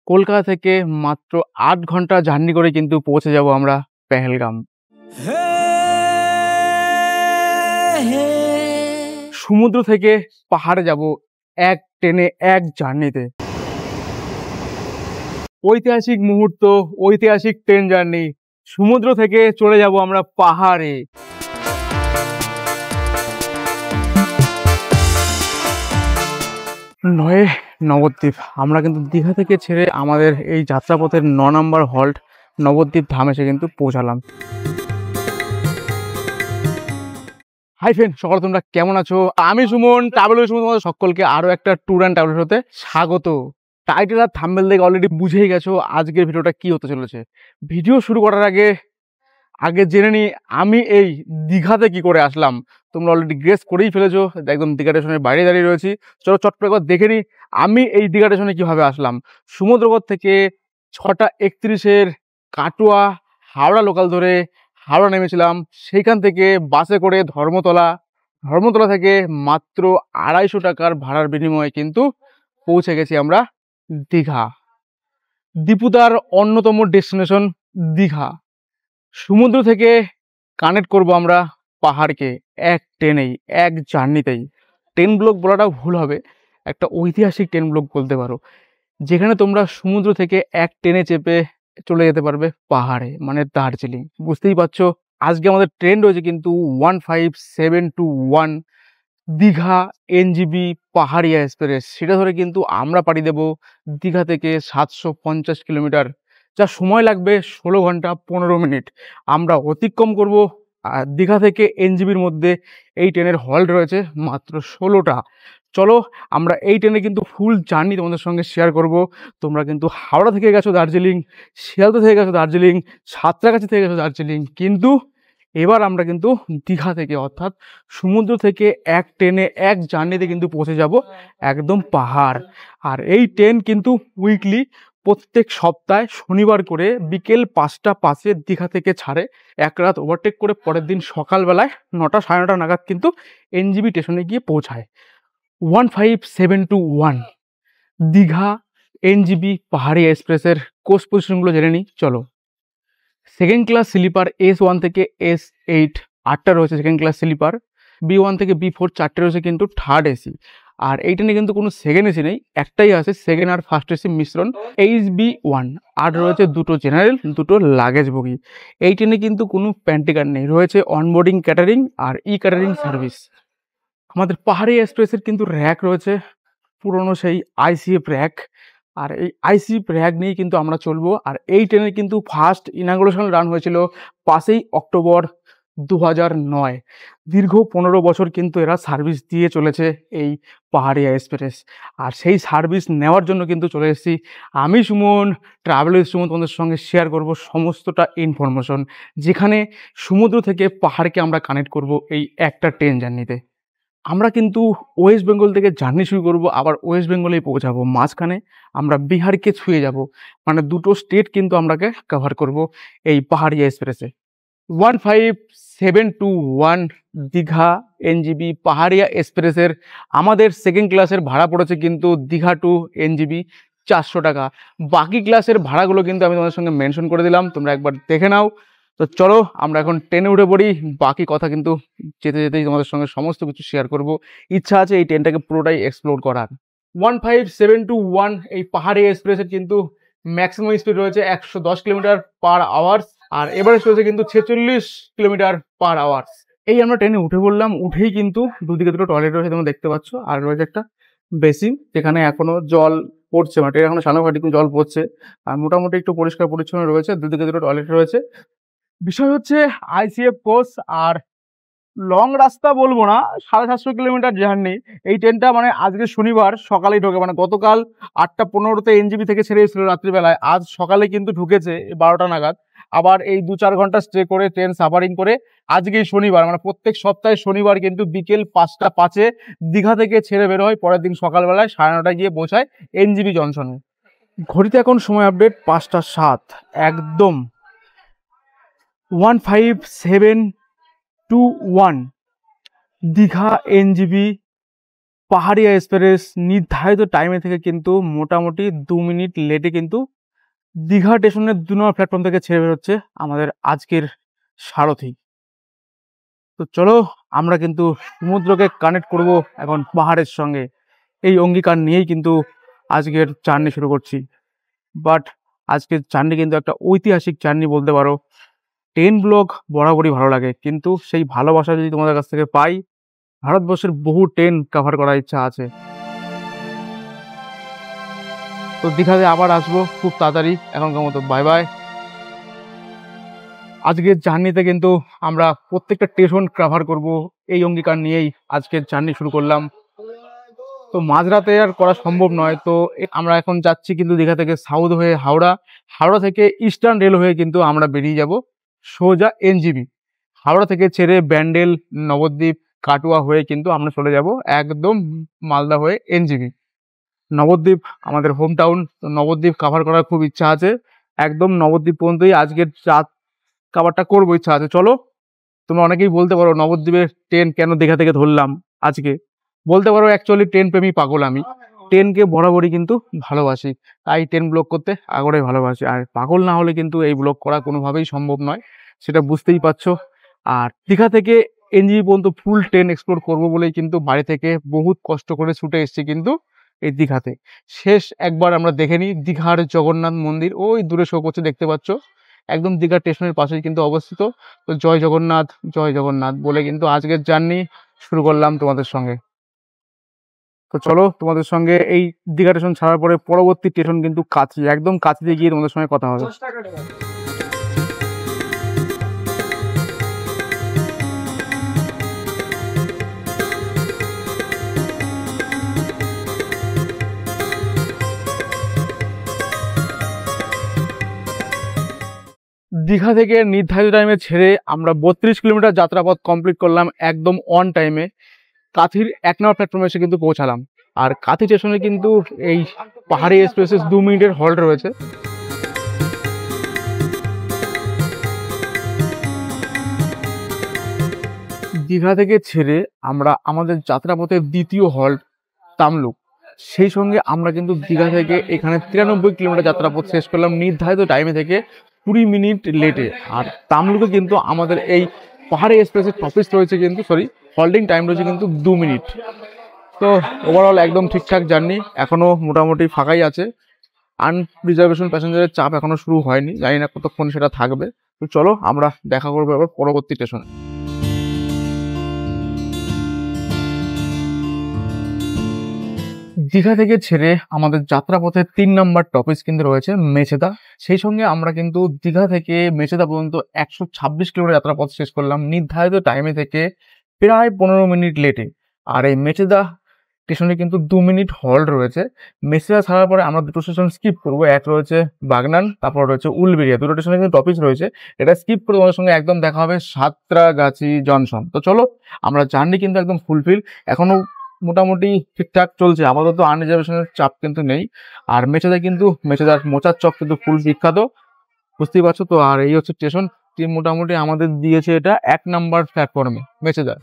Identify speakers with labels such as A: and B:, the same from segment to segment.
A: কলকাতা থেকে মাত্র ৮ ঘন্টা জার্নি করে কিন্তু পৌঁছে যাব আমরা পেহেলগাম। সমুদ্র থেকে পাহাড়ে যাব এক ট্রেনে, এক জার্নিতে। ঐতিহাসিক মুহূর্ত, ঐতিহাসিক ট্রেন জার্নি। সমুদ্র থেকে চলে যাব আমরা পাহাড়ে। নয়ে নবদ্বীপ। আমরা কিন্তু দীঘা থেকে ছেড়ে আমাদের এই যাত্রাপথের ৯ নম্বর হল্ট নবদ্বীপ ধাম এসে কিন্তু পৌঁছালাম। হাই ফ্রেন্ড, সকালে তোমরা কেমন আছো? আমি সুমন, ট্রাভেল উইথ সুমন, তোমাদের সকলকে আরও একটা ট্যুর অ্যান্ড ট্রাভেল হতে স্বাগত। টাইটেল আর থাম্বনেল দেখে অলরেডি বুঝেই গেছো আজকের ভিডিওটা কি হতে চলেছে। ভিডিও শুরু করার আগে জেনে নিই আমি এই দীঘাতে কি করে আসলাম। তোমরা অলরেডি গেস করেই ফেলেছো, একদম দীঘা স্টেশনের বাইরে দাঁড়িয়ে রয়েছি। চলো চট করে একবার দেখে নিই আমি এই দীঘা স্টেশনে কীভাবে আসলাম। সমুদ্রপথ থেকে 6:31 কাটোয়া হাওড়া লোকাল ধরে হাওড়া নেমেছিলাম। সেইখান থেকে বাসে করে ধর্মতলা থেকে মাত্র 250 টাকার ভাড়ার বিনিময়ে কিন্তু পৌঁছে গেছি আমরা দীঘা। দীপুদার অন্যতম ডেস্টিনেশন দীঘা। সমুদ্র থেকে কানেক্ট করব আমরা পাহাড়কে এক ট্রেনেই, এক জার্নিতেই। ট্রেন ব্লক বলাটাও ভুল হবে, একটা ঐতিহাসিক ট্রেন ব্লক বলতে পারো, যেখানে তোমরা সমুদ্র থেকে এক ট্রেনে চেপে চলে যেতে পারবে পাহাড়ে, মানে দার্জিলিং। বুঝতেই পারছো আজকে আমাদের ট্রেন রয়েছে কিন্তু 15721 দীঘা এনজিবি পাহাড়িয়া এক্সপ্রেস। সেটা ধরে কিন্তু আমরা পাড়ি দেব দীঘা থেকে 750 কিলোমিটার, যা সময় লাগবে 16 ঘন্টা 15 মিনিট আমরা অতিক্রম করব। আর দীঘা থেকে এনজিবির মধ্যে এই ট্রেনের হল্ট রয়েছে মাত্র 16টা। চলো আমরা এই ট্রেনে কিন্তু ফুল জার্নি তোমাদের সঙ্গে শেয়ার করব। তোমরা কিন্তু হাওড়া থেকে গেছো দার্জিলিং, শিয়ালদা থেকে গেছো দার্জিলিং, সাঁতরাগাছি থেকে গেছো দার্জিলিং, কিন্তু এবার আমরা কিন্তু দীঘা থেকে অর্থাৎ সমুদ্র থেকে এক ট্রেনে এক জার্নিতে কিন্তু পৌঁছে যাব একদম পাহাড়। আর এই ট্রেন কিন্তু উইকলি প্রত্যেক সপ্তাহে শনিবার করে বিকেল 5টা 5-এ দীঘা থেকে ছাড়ে। এক রাত ওভারটেক করে পরের দিন সকালবেলায় 9টা 9:30 নাগাদ কিন্তু এনজিবি স্টেশনে গিয়ে পৌঁছায়। 15721 দীঘা এনজিবি পাহাড়ি এক্সপ্রেসের কোচ পজিশনগুলো জেনে নিই চলো। সেকেন্ড ক্লাস স্লিপার S1 থেকে S8 8টা রয়েছে সেকেন্ড ক্লাস স্লিপার। B1 থেকে B4 4টে রয়েছে কিন্তু থার্ড এসি। আর এই ট্রেনে কিন্তু কোনো সেকেন্ড এসি নেই, একটাই আছে সেকেন্ড আর ফার্স্ট এসি মিশ্রণ HB1। আর রয়েছে দুটো জেনারেল, দুটো লাগেজ বগি। এই ট্রেনে কিন্তু কোনো প্যান্টিকার নেই, রয়েছে অনবোর্ডিং ক্যাটারিং আর ক্যাটারিং সার্ভিস। আমাদের পাহাড়ি এক্সপ্রেসের কিন্তু র্যাক রয়েছে পুরনো সেই ICF র্যাক, আর এই ICF র্যাক নিয়েই কিন্তু আমরা চলবো। আর এই ট্রেনের কিন্তু ফার্স্ট ইনাগুরেশন রান হয়েছিল 5ই অক্টোবর 2009। দীর্ঘ 15 বছর কিন্তু এরা সার্ভিস দিয়ে চলেছে এই পাহাড়িয়া এক্সপ্রেস। আর সেই সার্ভিস নেওয়ার জন্য কিন্তু চলে এসেছি আমি সুমন, ট্রাভেল উইথ সুমন, তোমাদের সঙ্গে শেয়ার করব সমস্তটা ইনফরমেশন, যেখানে সমুদ্র থেকে পাহাড়কে আমরা কানেক্ট করব এই একটা ট্রেন জার্নিতে। আমরা কিন্তু ওয়েস্ট বেঙ্গল থেকে জার্নি শুরু করব, আবার ওয়েস্ট বেঙ্গলেই পৌঁছাবো। মাঝখানে আমরা বিহারকে ছুঁয়ে যাব, মানে দুটো স্টেট কিন্তু আমরাকে কভার করব এই পাহাড়িয়া এক্সপ্রেসে। 15721 দীঘা এনজিবি পাহাড়িয়া এক্সপ্রেসের আমাদের সেকেন্ড ক্লাসের ভাড়া পড়েছে কিন্তু দীঘা টু এনজিবি 400 টাকা। বাকি ক্লাসের ভাড়াগুলো কিন্তু আমি তোমাদের সঙ্গে মেনশন করে দিলাম, তোমরা একবার দেখে নাও। তো চলো আমরা এখন ট্রেনে উঠে পড়ি, বাকি কথা কিন্তু যেতে যেতেই তোমাদের সঙ্গে সমস্ত কিছু শেয়ার করব। ইচ্ছা আছে এই ট্রেনটাকে পুরোটাই এক্সপ্লোর করার। 15721 এই পাহাড়ি এক্সপ্রেসের কিন্তু ম্যাক্সিমাম স্পিড রয়েছে 110 কিলোমিটার পার আওয়ার্স, আর এভারেজ রয়েছে কিন্তু 46 কিলোমিটার পার আওয়ার্স। এই আমরা ট্রেনে উঠে পড়লাম, উঠেই কিন্তু দুদিকে দুটো টয়লেট রয়েছে তোমরা দেখতে পাচ্ছ, আর রয়েছে একটা বেসিন যেখানে এখনো জল পড়ছে, মানে এখনো সামনে ঘাটি কিন্তু জল পড়ছে। আর মোটামুটি একটু পরিষ্কার পরিচ্ছন্ন রয়েছে, দুদিকে দুটো টয়লেট রয়েছে। বিষয় হচ্ছে ICF কোচ, আর লং রাস্তা বলবো না, 750 কিলোমিটার জার্নি। এই ট্রেনটা মানে আজকে শনিবার সকালেই ঢোকে, মানে গতকাল 8টা 15-তে এনজিবি থেকে ছেড়ে এসেছিল রাত্রিবেলায়, আজ সকালে কিন্তু ঢুকেছে 12টা নাগাদ। আবার এই 2-4 ঘন্টা স্টে করে ট্রেন সাফারিং করে আজকেই শনিবার, মানে প্রত্যেক সপ্তাহে শনিবার কিন্তু বিকেল 5টা 5-এ দীঘা থেকে ছেড়ে বের হয়, পরের দিন সকালবেলায় 9:30টায় গিয়ে পৌঁছায় এনজিবি জংশনে। ঘড়িতে এখন সময় আপডেট 5টা 7, একদম 15721 দীঘা এনজিবি পাহাড়িয়া এক্সপ্রেস নির্ধারিত টাইমে থেকে কিন্তু মোটামুটি 2 মিনিট লেটে কিন্তু দীঘা স্টেশনের 2 নম্বর প্ল্যাটফর্ম থেকে ছেড়ে বেরোচ্ছে আমাদের আজকের সারথি। তো চলো আমরা কিন্তু সমুদ্রকে কানেক্ট করব এখন পাহাড়ের সঙ্গে, এই অঙ্গীকার নিয়েই কিন্তু আজকের জার্নি শুরু করছি। বাট আজকের জার্নি কিন্তু একটা ঐতিহাসিক জার্নি বলতে পারো। ট্রেন ব্লগ বরাবরই ভালো লাগে, কিন্তু সেই ভালোবাসা যদি তোমাদের কাছ থেকে পাই, ভারতবর্ষের বহু ট্রেন কভার করার ইচ্ছা আছে। তো দীঘাতে আবার আসবো খুব তাড়াতাড়ি, এখনকার মতো বাই বাই। আজকের জার্নিতে কিন্তু আমরা প্রত্যেকটা স্টেশন কভার করব, এই অঙ্গীকার নিয়েই আজকের জার্নি শুরু করলাম। তো মাঝরাতে আর করা সম্ভব নয়, তো আমরা এখন যাচ্ছি কিন্তু দীঘা থেকে সাউথ হয়ে হাওড়া, হাওড়া থেকে ইস্টার্ন রেল হয়ে কিন্তু আমরা বেরিয়ে যাব সোজা এনজিবি। হাওড়া থেকে ছেড়ে ব্যান্ডেল, নবদ্বীপ, কাটুয়া হয়ে কিন্তু আমরা চলে যাব একদম মালদা হয়ে এনজিবি। নবদ্বীপ আমাদের হোম টাউন, তো নবদ্বীপ কভার করার খুব ইচ্ছা আছে। একদম নবদ্বীপ পর্যন্তই আজকের রাত কভারটা করবো, ইচ্ছা আছে। চলো, তোমরা অনেকেই বলতে পারো নবদ্বীপের ট্রেন কেন দীঘা থেকে ধরলাম আজকে। বলতে পারো অ্যাকচুয়ালি ট্রেন প্রেমী পাগল আমি, ট্রেনকে বরাবরই কিন্তু ভালোবাসি, তাই ট্রেন ব্লগ করতে আগরে ভালোবাসি। আর পাগল না হলে কিন্তু এই ব্লগ করা কোনোভাবেই সম্ভব নয়, সেটা বুঝতেই পারছো। আর দীঘা থেকে এনজিবি পর্যন্ত ফুল ট্রেন এক্সপ্লোর করবো বলেই কিন্তু বাড়ি থেকে বহুত কষ্ট করে ছুটে এসেছি কিন্তু এই দীঘাতে। শেষ একবার আমরা দেখে নিই দীঘার জগন্নাথ মন্দির, ওই দূরে শো করছে দেখতে পাচ্ছ, একদম দীঘা স্টেশনের পাশেই কিন্তু অবস্থিত। তো জয় জগন্নাথ, জয় জগন্নাথ বলে কিন্তু আজকের জার্নি শুরু করলাম তোমাদের সঙ্গে। তো চলো তোমাদের সঙ্গে এই দীঘা স্টেশন ছাড়ার পরে পরবর্তী স্টেশন কিন্তু কাছি, একদম কাছিতে গিয়ে তোমাদের সঙ্গে কথা হবে। দীঘা থেকে নির্ধারিত টাইমে ছেড়ে আমরা 32 কিলোমিটার যাত্রাপথ কমপ্লিট করলাম একদম অন টাইমে। কাথির 1 নম্বর প্ল্যাটফর্মে এসে কিন্তু পৌঁছালাম। আর কাথি স্টেশনে কিন্তু এই পাহাড়ি এক্সপ্রেসেস 2 মিনিটের হল্ট রয়েছে। দীঘা থেকে ছেড়ে আমরা আমাদের যাত্রাপথের দ্বিতীয় হল্ট তামলুক, সেই সঙ্গে আমরা কিন্তু দীঘা থেকে এখানে 93 কিলোমিটার যাত্রাপথ শেষ করলাম নির্ধারিত টাইমে থেকে 20 মিনিট লেটে। আর তামলুকে কিন্তু আমাদের এই পাহাড়ি এক্সপ্রেসের টপিস রয়েছে কিন্তু হল্ডিং টাইম রয়েছে কিন্তু 2 মিনিট। তো ওভারঅল একদম ঠিকঠাক জার্নি, এখনও মোটামুটি ফাঁকাই আছে। আনরিজার্ভেশন প্যাসেঞ্জারের চাপ এখনও শুরু হয়নি, জানি না কতক্ষণ সেটা থাকবে। তো চলো আমরা দেখা করবো এবার পরবর্তী স্টেশনে। দীঘা থেকে ছেড়ে আমাদের যাত্রাপথে 3 নম্বর টপিস কিন্তু রয়েছে মেচেদা। সেই সঙ্গে আমরা কিন্তু দীঘা থেকে মেচেদা পর্যন্ত 126 কিলোমিটার যাত্রাপথ শেষ করলাম নির্ধারিত টাইমে থেকে প্রায় 15 মিনিট লেটে। আর এই মেচেদা স্টেশনে কিন্তু 2 মিনিট হল্ট রয়েছে। মেচেদা ছাড়ার পরে আমরা দুটো স্টেশন স্কিপ করবো, এক রয়েছে বাগনান, তারপর রয়েছে উলবেড়িয়া। দুটো স্টেশনে কিন্তু টপিস রয়েছে, এটা স্কিপ করে তোমাদের সঙ্গে একদম দেখা হবে সাঁতরাগাছি জংশন। তো চলো, আমরা জার্নি কিন্তু একদম ফুলফিল, এখনো মোটামুটি ঠিকঠাক চলছে, আপাতত আনরিজার্ভেশনের চাপ কিন্তু নেই। আর মেচেদা কিন্তু মেচেদার মোচার চপ কিন্তু ফুল বিখ্যাত, বুঝতেই পারছো তো। আর এই হচ্ছে স্টেশন, মোটামুটি আমাদের দিয়েছে এটা 1 নম্বর প্ল্যাটফর্মে মেচেদা।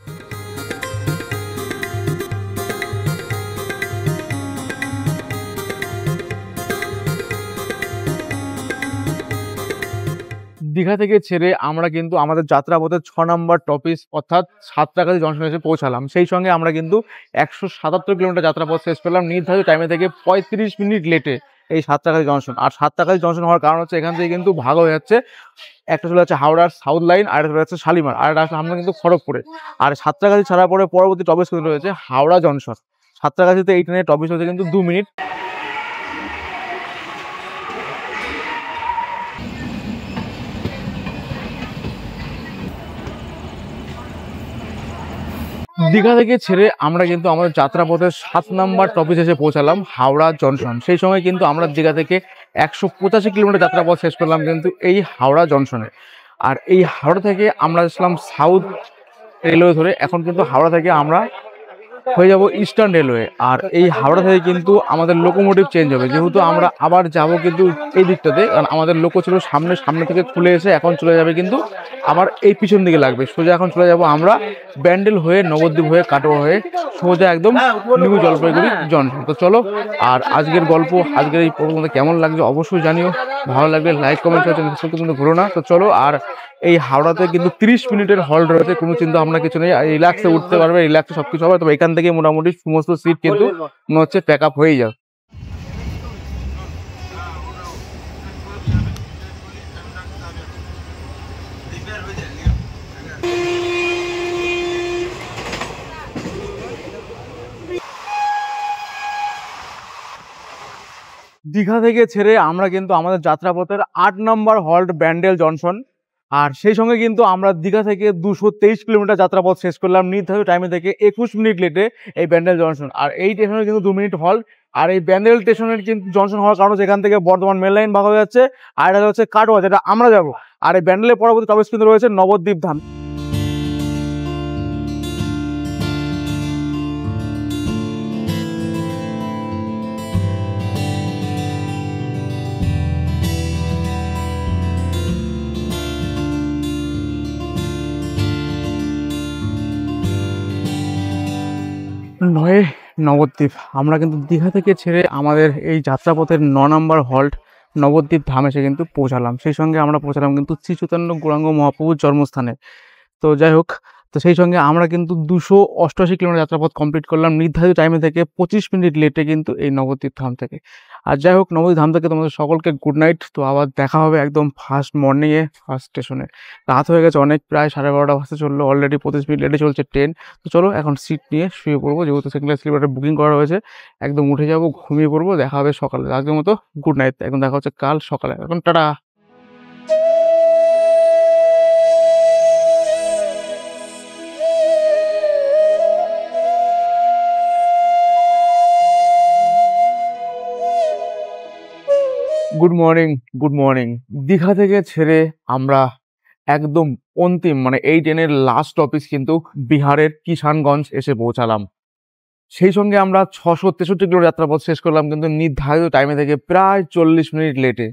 A: দীঘা থেকে ছেড়ে আমরা কিন্তু আমাদের যাত্রাপথের 6 নম্বর টপিস অর্থাৎ সাঁতরাগাছি জংশনে এসে পৌঁছালাম। সেই সঙ্গে আমরা কিন্তু 177 কিলোমিটার যাত্রাপথ শেষ করলাম নির্ধারিত টাইমে থেকে 35 মিনিট লেটে এই সাঁতরাগাছি জংশন। আর সাঁতরাগাছি জংশন হওয়ার কারণ হচ্ছে এখান থেকে কিন্তু ভাগ হয়ে যাচ্ছে, একটা চলে যাচ্ছে হাওড়ার সাউথ লাইন, আর একটা চলে যাচ্ছে শালিমার, আর একটা আমরা কিন্তু খড়গপুরে। আর সাঁতরাগাছি ছাড়ার পরে পরবর্তী টপিস কিন্তু রয়েছে হাওড়া জংশন। সাঁতরাগাছিতে এই ট্রেনের টপিস হচ্ছে কিন্তু 2 মিনিট। দীঘা থেকে ছেড়ে আমরা কিন্তু আমাদের যাত্রাপথের 7 নম্বর টপিস এসে পৌঁছালাম হাওড়া জংশন। সেই সময় কিন্তু আমরা দীঘা থেকে 185 কিলোমিটার যাত্রাপথ শেষ করলাম কিন্তু এই হাওড়া জংশনে। আর এই হাওড়া থেকে আমরা আসলাম সাউথ রেলওয়ে ধরে, এখন কিন্তু হাওড়া থেকে আমরা হয়ে যাব ইস্টার্ন রেলওয়ে। আর এই হাওড়া থেকে কিন্তু আমাদের লোকোমোটিভ চেঞ্জ হবে, যেহেতু আমরা আবার যাব কিন্তু এই দিকটাতে, কারণ আমাদের লোকো ছিল সামনে থেকে খুলে এসে এখন চলে যাবে কিন্তু আবার এই পিছন দিকে লাগবে। সোজা এখন চলে যাব আমরা ব্যান্ডেল হয়ে, নবদ্বীপ হয়ে, কাটোয়া হয়ে সোজা একদম নিউ জলপাইগুড়ি জংশন। তো চলো, আর আজকের গল্প, আজকের এই পর্ব কেমন লাগছে অবশ্যই জানিও। ভালো লাগলে লাইক কমেন্ট করতে কিন্তু ভুলো না। তো চলো, আর এই হাওড়াতে কিন্তু 30 মিনিটের হল্ট রয়েছে, কোনো চিন্তা ভাবনা কিছু নেই, রিল্যাক্সে উঠতে পারবে, রিল্যাক্সে সবকিছু হবে। তবে এখান থেকে মোটামুটি সমস্ত সিট কিন্তু মনে হচ্ছে প্যাক আপ হয়েই যাবে। দীঘা থেকে ছেড়ে আমরা কিন্তু আমাদের যাত্রাপথের 8 নম্বর হল্ট ব্যান্ডেল জংশন। আর সেই সঙ্গে কিন্তু আমরা দীঘা থেকে 223 কিলোমিটার যাত্রাপথ শেষ করলাম নির্ধারিত টাইমে থেকে 21 মিনিট লেটে এই ব্যান্ডেল জংশন। আর এই স্টেশনে কিন্তু 2 মিনিট হল্ট। আর এই ব্যান্ডেল স্টেশনের কিন্তু জংশন হওয়ার কারণ হচ্ছে এখান থেকে বর্ধমান মেল লাইন ভাগ হয়ে যাচ্ছে, আর এটা হচ্ছে কাটোয়া, যেটা আমরা যাব। আর এই ব্যান্ডেলের পরবর্তী প্রবেশ কিন্তু রয়েছে নবদ্বীপ ধাম। নয় নবদ্বীপ, আমরা কিন্তু দীঘা থেকে ছেড়ে আমাদের এই যাত্রাপথের 9 নম্বর হল্ট নবদ্বীপ ধাম এসে কিন্তু পৌঁছালাম। সেই সঙ্গে আমরা পৌঁছালাম কিন্তু শ্রী চৈতন্য গৌরাঙ্গ মহাপ্রভুর জন্মস্থানে। তো যাই হোক, তো সেই সঙ্গে আমরা কিন্তু 288 কিলোমিটার যাত্রাপথ কমপ্লিট করলাম নির্ধারিত টাইমে থেকে 25 মিনিট লেটে কিন্তু এই নবদ্বীপ ধাম থেকে। আর যাই হোক, নবদ্বীপ ধাম থেকে তোমাদের সকলকে গুড নাইট। তো আবার দেখা হবে একদম ফার্স্ট মর্নিংয়ে, ফার্স্ট স্টেশনে। রাত হয়ে গেছে অনেক, প্রায় 12:30 বাজতে চললো, অলরেডি 25 মিনিট লেটে চলছে ট্রেন। তো চলো এখন সিট নিয়ে শুয়ে পড়বো, যেহেতু সেকেন্ড ক্লাস স্লিপারে বুকিং করা হয়েছে। একদম উঠে যাবো, ঘুমিয়ে পড়বো, দেখা হবে সকালে। আজকের মতো গুড নাইট, এখন দেখা হচ্ছে কাল সকালে। এখন tata. Good morning, good morning. Digha থেকে ছেড়ে আমরা একদম অন্তিম, মানে এই ট্রেনের লাস্ট অফিস কিন্তু বিহারের কিষানগঞ্জ এসে পৌঁছালাম। সেই সঙ্গে আমরা 663 কিলোমিটার যাত্রাপথ শেষ করলাম কিন্তু নির্ধারিত টাইমে থেকে প্রায় 40 মিনিট লেটে।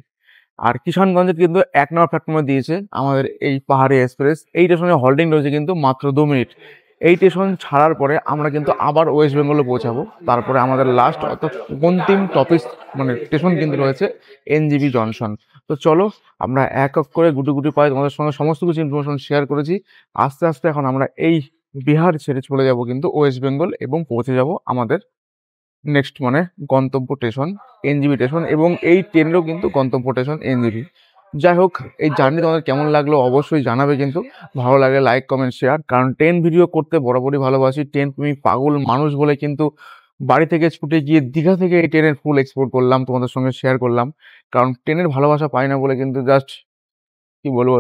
A: আর কিষানগঞ্জের কিন্তু 1 নম্বর প্ল্যাটফর্মে দিয়েছে আমাদের এই পাহাড়ি এক্সপ্রেস। এই স্টেশনে হল্টিং রয়েছে কিন্তু মাত্র 2 মিনিট। এই স্টেশন ছাড়ার পরে আমরা কিন্তু আবার ওয়েস্ট বেঙ্গলে পৌঁছাবো। তারপরে আমাদের লাস্ট অর্থাৎ অন্তিম টপিস মানে স্টেশন কিন্তু রয়েছে এনজিবি জংশন। তো চলো, আমরা এক এক করে গুটি গুটি পাই তোমাদের সঙ্গে সমস্ত কিছু ইনফরমেশন শেয়ার করেছি। আস্তে আস্তে এখন আমরা এই বিহার ছেড়ে চলে যাব কিন্তু ওয়েস্ট বেঙ্গল, এবং পৌঁছে যাব আমাদের নেক্সট মানে গন্তব্য স্টেশন এনজিবি স্টেশন, এবং এই ট্রেনেরও কিন্তু গন্তব্য স্টেশন এনজিবি। যাই হোক, এই জার্নি তোমাদের কেমন লাগলো অবশ্যই জানাবে কিন্তু। ভালো লাগে লাইক কমেন্ট শেয়ার, কারণ ট্রেন ভিডিও করতে বরাবরই ভালোবাসি। ট্রেন তুমি পাগল মানুষ বলে কিন্তু বাড়ি থেকে ছুটে গিয়ে দীঘা থেকে এই ট্রেনের ফুল এক্সপ্লোর করলাম, তোমাদের সঙ্গে শেয়ার করলাম। কারণ ট্রেনের ভালোবাসা পাই না বলে কিন্তু জাস্ট কি বলবো,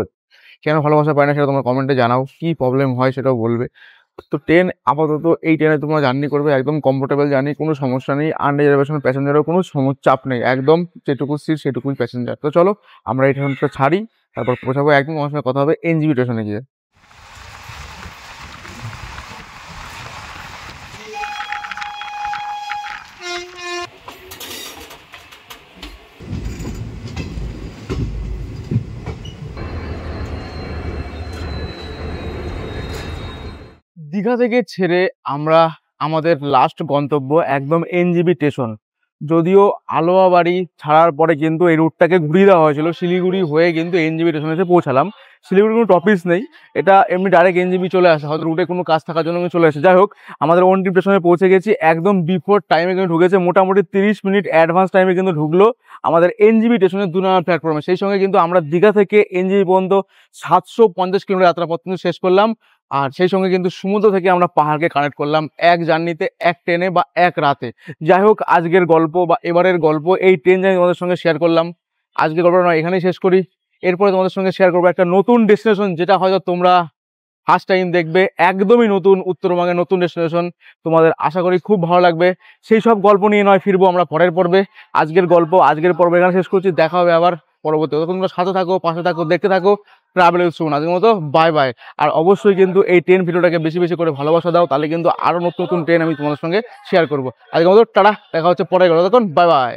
A: কেন ভালোবাসা পাই না সেটা তোমরা কমেন্টে জানাও, কি প্রবলেম হয় সেটাও বলবে। তো ট্রেন আপাতত এই ট্রেনে তোমরা জার্নি করবে একদম কমফোর্টেবল জার্নি, কোনো সমস্যা নেই। আনরিজার্ভেশন প্যাসেঞ্জারেরও কোনো চাপ নেই, একদম যেটুকু সিট সেটুকুই প্যাসেঞ্জার। তো চলো আমরা এই ট্রেনটা ছাড়ি, তারপর পৌঁছাবো একদম আমার সঙ্গে কথা হবে এনজিবি স্টেশনে গিয়ে। দীঘা থেকে ছেড়ে আমরা আমাদের লাস্ট গন্তব্য একদম এনজিবি স্টেশন। যদিও আলোয়াবাড়ি ছাড়ার পরে কিন্তু এই রুটটাকে ঘুরিয়ে দেওয়া হয়েছিল, শিলিগুড়ি হয়ে কিন্তু এনজিবি স্টেশনে এসে পৌঁছালাম। শিলিগুড়ি কোনো টপিস নেই, এটা এমনি ডাইরেক্ট এনজিবি চলে আসে, হয়তো রুটে কোনো কাজ থাকার জন্য চলে আসে। যাই হোক, আমাদের অন্তিম স্টেশনে পৌঁছে গেছি, একদম বিফোর টাইমে কিন্তু ঢুকেছে, মোটামুটি 30 মিনিট অ্যাডভান্স টাইমে কিন্তু ঢুকলো আমাদের এনজিবি স্টেশনের 2 নম্বর প্ল্যাটফর্মে। সেই সঙ্গে কিন্তু আমরা দীঘা থেকে এনজিবি পর্যন্ত 750 কিলোমিটার যাত্রাপথ কিন্তু শেষ করলাম। আর সেই সঙ্গে কিন্তু সমুদ্র থেকে আমরা পাহাড়কে কানেক্ট করলাম এক জার্নিতে, এক ট্রেনে বা এক রাতে। যাই হোক, আজকের গল্প বা এবারের গল্প এই ট্রেন জার্নি তোমাদের সঙ্গে শেয়ার করলাম। আজকের গল্পটা নয় এখানেই শেষ করি, এরপরে তোমাদের সঙ্গে শেয়ার করবো একটা নতুন ডেস্টিনেশন, যেটা হয়তো তোমরা ফার্স্ট টাইম দেখবে, একদমই নতুন, উত্তরবঙ্গের নতুন ডেস্টিনেশন। তোমাদের আশা করি খুব ভালো লাগবে। সেই সব গল্প নিয়ে নয় ফিরবো আমরা পরের পর্বে। আজকের গল্প আজকের পর্বে এখানে শেষ করছি, দেখা হবে আবার পরবর্তী। তোমরা সাথে থাকো, পাশে থাকো, দেখতে থাকো ট্রাভেল উইথ সুমন। আজকের মতো বাই বাই। আর অবশ্যই কিন্তু এই ট্রেন ভিডিওটাকে বেশি বেশি করে ভালোবাসা দাও, তাহলে কিন্তু আরো নতুন নতুন ট্রেন আমি তোমাদের সঙ্গে শেয়ার করবো। আজকের মতো টাটা, দেখা হচ্ছে পরে গেল, তখন বাই বাই।